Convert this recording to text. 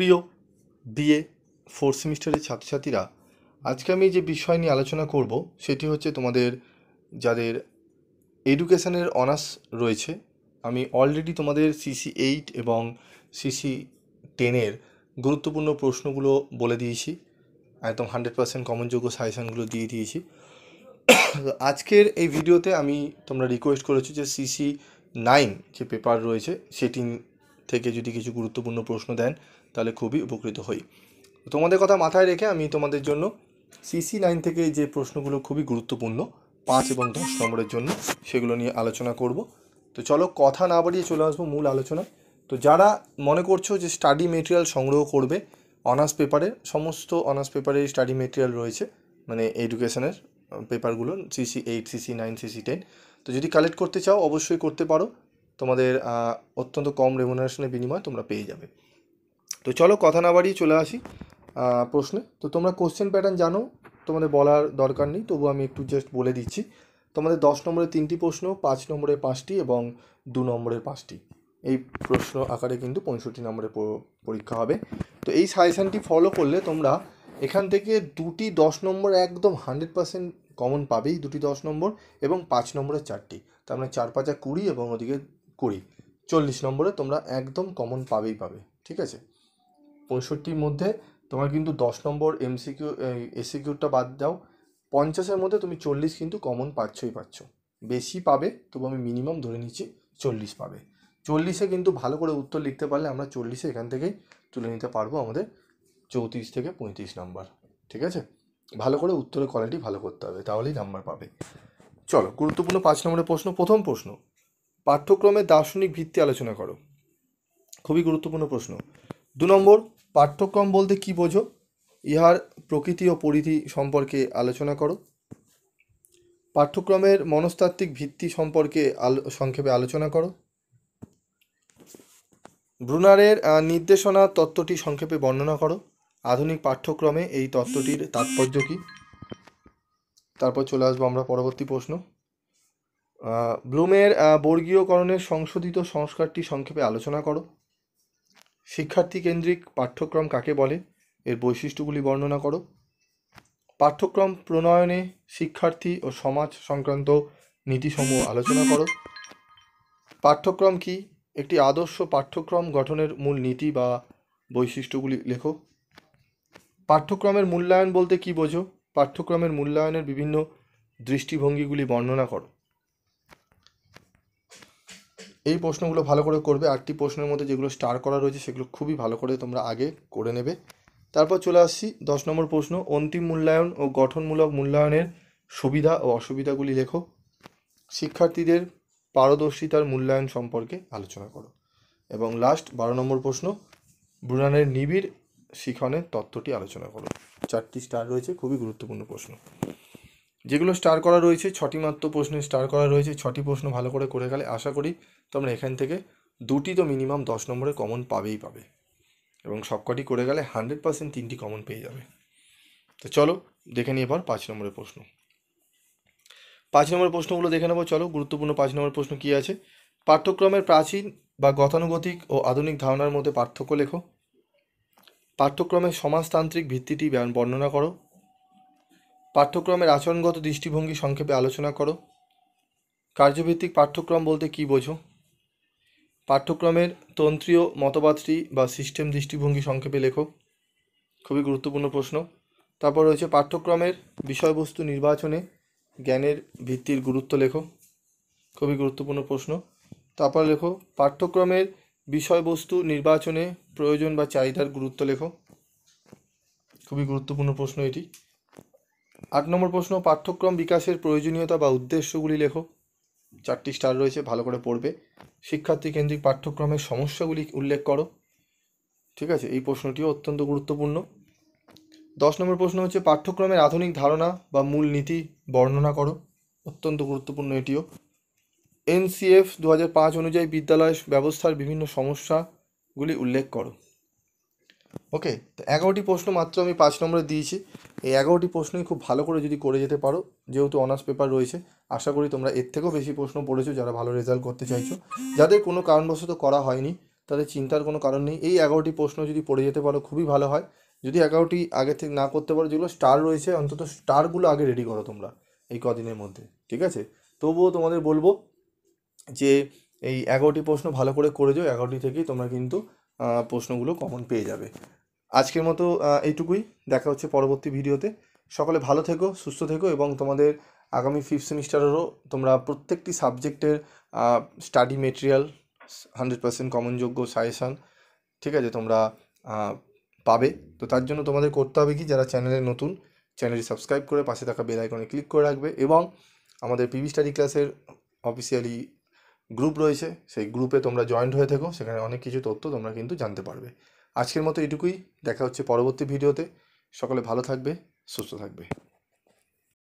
প্রিয় BA fourth সেমিস্টারের ছাত্রছাত্রীরা, আজকে আমি যে বিষয় নিয়ে আলোচনা করব সেটি হচ্ছে তোমাদের যাদের এডুকেশনের অনার্স রয়েছে। আমি অলরেডি তোমাদের CC8 এবং CC10-এর গুরুত্বপূর্ণ প্রশ্নগুলো বলে দিয়েছি, একদম 100% কমনযোগ্য সাজেশানগুলো দিয়ে দিয়েছি। আজকের এই ভিডিওতে আমি তোমরা রিকোয়েস্ট করেছি যে CC9 যে পেপার রয়েছে সেটি থেকে যদি কিছু গুরুত্বপূর্ণ প্রশ্ন দেন তাহলে খুবই উপকৃত হই। তোমাদের কথা মাথায় রেখে আমি তোমাদের জন্য CC9 থেকে যে প্রশ্নগুলো খুবই গুরুত্বপূর্ণ 5 এবং 10 নম্বরের জন্য সেগুলো নিয়ে আলোচনা করব। তো চলো কথা না বাড়িয়ে চলে আসবো মূল আলোচনা। তো যারা মনে করছো যে স্টাডি মেটেরিয়াল সংগ্রহ করবে, অনার্স পেপারের সমস্ত অনার্স পেপারের স্টাডি মেটেরিয়াল রয়েছে, মানে এডুকেশনের পেপারগুলো CC8, CC9, CC10। তো যদি কালেক্ট করতে চাও অবশ্যই করতে পারো, তোমাদের অত্যন্ত কম রেমুনারেশনের বিনিময়ে তোমরা পেয়ে যাবে। তো চলো কথা না বাড়িয়ে চলে আসি প্রশ্নে। তো তোমরা কোশ্চেন প্যাটার্ন জানো, তোমাদের বলার দরকার নেই, তবু আমি একটু জাস্ট বলে দিচ্ছি। তোমাদের 10 নম্বরের 3টি প্রশ্ন, 5 নম্বরের 5টি এবং 2 নম্বরের 5টি, এই প্রশ্ন আকারে কিন্তু 65 নম্বরের পরীক্ষা হবে। তো এই সাজেশানটি ফলো করলে তোমরা এখান থেকে 2টি 10 নম্বর একদম 100% কমন পাবেই, 2টি 10 নম্বর এবং 5 নম্বরের 4টি, তার মানে 4 5 20 এবং ওদিকে 20, 40 নম্বরে তোমরা একদম কমন পাবেই পাবে। ঠিক আছে, 65-র মধ্যে তোমার কিন্তু 10 নম্বর MCQ SCQটা বাদ দাও, 50-এর মধ্যে তুমি 40 কিন্তু কমন পাচ্ছই পাচ্ছ। বেশি পাবে, তবু আমি মিনিমাম ধরে নিচ্ছি 40 পাবে। 40-এ কিন্তু ভালো করে উত্তর লিখতে পারলে আমরা 40-এ এখান থেকেই তুলে নিতে পারবো আমাদের 34 থেকে 35 নাম্বার। ঠিক আছে, ভালো করে উত্তরের কোয়ালিটি ভালো করতে হবে, তাহলেই নাম্বার পাবে। চলো গুরুত্বপূর্ণ 5 নম্বরের প্রশ্ন। প্রথম প্রশ্ন, পাঠ্যক্রমে দার্শনিক ভিত্তি আলোচনা করো। খুবই গুরুত্বপূর্ণ প্রশ্ন। 2 নম্বর, পাঠ্যক্রম বলতে কি বোঝো? ইহার প্রকৃতি ও পরিধি সম্পর্কে আলোচনা করো। পাঠ্যক্রমের মনস্তাত্ত্বিক ভিত্তি সম্পর্কে সংক্ষেপে আলোচনা করো। ব্রুনারের নির্দেশনা তত্ত্বটি সংক্ষেপে বর্ণনা করো। আধুনিক পাঠ্যক্রমে এই তত্ত্বটির তাৎপর্য কী? তারপর চলে আসবো আমরা পরবর্তী প্রশ্ন। ব্লুমের বর্গীয়করণের সংশোধিত সংস্কারটি সংক্ষেপে আলোচনা করো। শিক্ষার্থী কেন্দ্রিক পাঠ্যক্রম কাকে বলে? এর বৈশিষ্ট্যগুলি বর্ণনা করো। পাঠ্যক্রম প্রণয়নে শিক্ষার্থী ও সমাজ সংক্রান্ত নীতিসমূহ আলোচনা করো। পাঠ্যক্রম কি? একটি আদর্শ পাঠ্যক্রম গঠনের মূল নীতি বা বৈশিষ্ট্যগুলি লেখো। পাঠ্যক্রমের মূল্যায়ন বলতে কি বোঝো? পাঠ্যক্রমের মূল্যায়নের বিভিন্ন দৃষ্টিভঙ্গিগুলি বর্ণনা করো। এই প্রশ্নগুলো ভালো করে করবে। 8টি প্রশ্নের মধ্যে যেগুলো স্টার করা রয়েছে সেগুলো খুবই ভালো করে তোমরা আগে করে নেবে। তারপর চলে আসছি 10 নম্বর প্রশ্ন, অন্তিম মূল্যায়ন ও গঠনমূলক মূল্যায়নের সুবিধা ও অসুবিধাগুলি লেখো। শিক্ষার্থীদের পারদর্শিতার মূল্যায়ন সম্পর্কে আলোচনা করো। এবং লাস্ট 12 নম্বর প্রশ্ন, ব্রুনারের নিবিড় শিখনের তত্ত্বটি আলোচনা করো। 4টি স্টার রয়েছে, খুবই গুরুত্বপূর্ণ প্রশ্ন। যেগুলো স্টার করা রয়েছে 6টি মাত্র প্রশ্নে স্টার করা রয়েছে, 6টি প্রশ্ন ভালো করে করে গেলে আশা করি তোমরা এখান থেকে 2টি তো মিনিমাম 10 নম্বরে কমন পাবেই পাবে, এবং সবকটি করে গেলে 100% 3টি কমন পেয়ে যাবে। তো চলো দেখে নিই এবার 5 নম্বরের প্রশ্ন। 5 নম্বরের প্রশ্নগুলো দেখে নেবো। চলো, গুরুত্বপূর্ণ 5 নম্বর প্রশ্ন কী আছে? পাঠ্যক্রমের প্রাচীন বা গতানুগতিক ও আধুনিক ধারণার মধ্যে পার্থক্য লেখো। পাঠ্যক্রমের সমাজতান্ত্রিক ভিত্তিটি বর্ণনা করো। পাঠ্যক্রমের আচরণগত দৃষ্টিভঙ্গি সংক্ষেপে আলোচনা করো। কার্যভিত্তিক পাঠ্যক্রম বলতে কি বোঝো? পাঠ্যক্রমের তন্ত্রীয় মতবাদটি বা সিস্টেম দৃষ্টিভঙ্গি সংক্ষেপে লেখো। খুবই গুরুত্বপূর্ণ প্রশ্ন। তারপর রয়েছে পাঠ্যক্রমের বিষয়বস্তু নির্বাচনে জ্ঞানের ভিত্তির গুরুত্ব লেখো। খুবই গুরুত্বপূর্ণ প্রশ্ন। তারপর লেখো পাঠ্যক্রমের বিষয়বস্তু নির্বাচনে প্রয়োজন বা চাহিদার গুরুত্ব লেখো। খুবই গুরুত্বপূর্ণ প্রশ্ন এটি। 8 নম্বর প্রশ্ন, পাঠ্যক্রম বিকাশের প্রয়োজনীয়তা বা উদ্দেশ্যগুলি লেখো। 4টি স্টার রয়েছে, ভালো করে পড়বে। শিক্ষার্থী কেন্দ্রিক পাঠ্যক্রমের সমস্যাগুলি উল্লেখ করো। ঠিক আছে, এই প্রশ্নটিও অত্যন্ত গুরুত্বপূর্ণ। 10 নম্বর প্রশ্ন হচ্ছে পাঠ্যক্রমের আধুনিক ধারণা বা মূল নীতি বর্ণনা করো। অত্যন্ত গুরুত্বপূর্ণ এটিও। NCF 2005 অনুযায়ী বিদ্যালয় ব্যবস্থার বিভিন্ন সমস্যাগুলি উল্লেখ করো। ওকে, তো 11টি প্রশ্ন মাত্র আমি 5 নম্বরে দিয়েছি। এই 11টি প্রশ্নই খুব ভালো করে যদি করে যেতে পারো, যেহেতু অনার্স পেপার রয়েছে, আশা করি তোমরা এর থেকেও বেশি প্রশ্ন পড়েছো যারা ভালো রেজাল্ট করতে চাইছো। যাদের কোনো কারণবশত করা হয়নি তাদের চিন্তার কোনো কারণ নেই। এই 11টি প্রশ্ন যদি পড়ে যেতে পারো খুবই ভালো হয়। যদি 11টি আগে থেকে না করতে পারো, যেগুলো স্টার রয়েছে অন্তত স্টারগুলো আগে রেডি করো তোমরা এই কদিনের মধ্যে, ঠিক আছে? তবুও তোমাদের বলবো যে এই 11টি প্রশ্ন ভালো করে করে যাও, 11টি থেকেই তোমরা কিন্তু প্রশ্নগুলো কমন পেয়ে যাবে। আজকের মতো এইটুকুই, দেখা হচ্ছে পরবর্তী ভিডিওতে। সকলে ভালো থেকো, সুস্থ থেকো, এবং তোমাদের আগামী 5th সেমিস্টারেরও তোমরা প্রত্যেকটি সাবজেক্টের স্টাডি মেটেরিয়াল 100% কমনযোগ্য সাজেশান, ঠিক আছে, তোমরা পাবে। তো তার জন্য তোমাদের করতে হবে কি, যারা চ্যানেলে নতুন, চ্যানেলটি সাবস্ক্রাইব করে পাশে থাকা বেল আইকনে ক্লিক করে রাখবে, এবং আমাদের পিভি স্টাডি ক্লাসের অফিসিয়ালি গ্রুপ রয়েছে, সেই গ্রুপে তোমরা জয়েন্ট হয়ে থেকো, সেখানে অনেক কিছু তথ্য তোমরা কিন্তু জানতে পারবে। আজকের মতো এটুকুই, দেখা হচ্ছে পরবর্তী ভিডিওতে। সকলে ভালো থাকবে, সুস্থ থাকবে।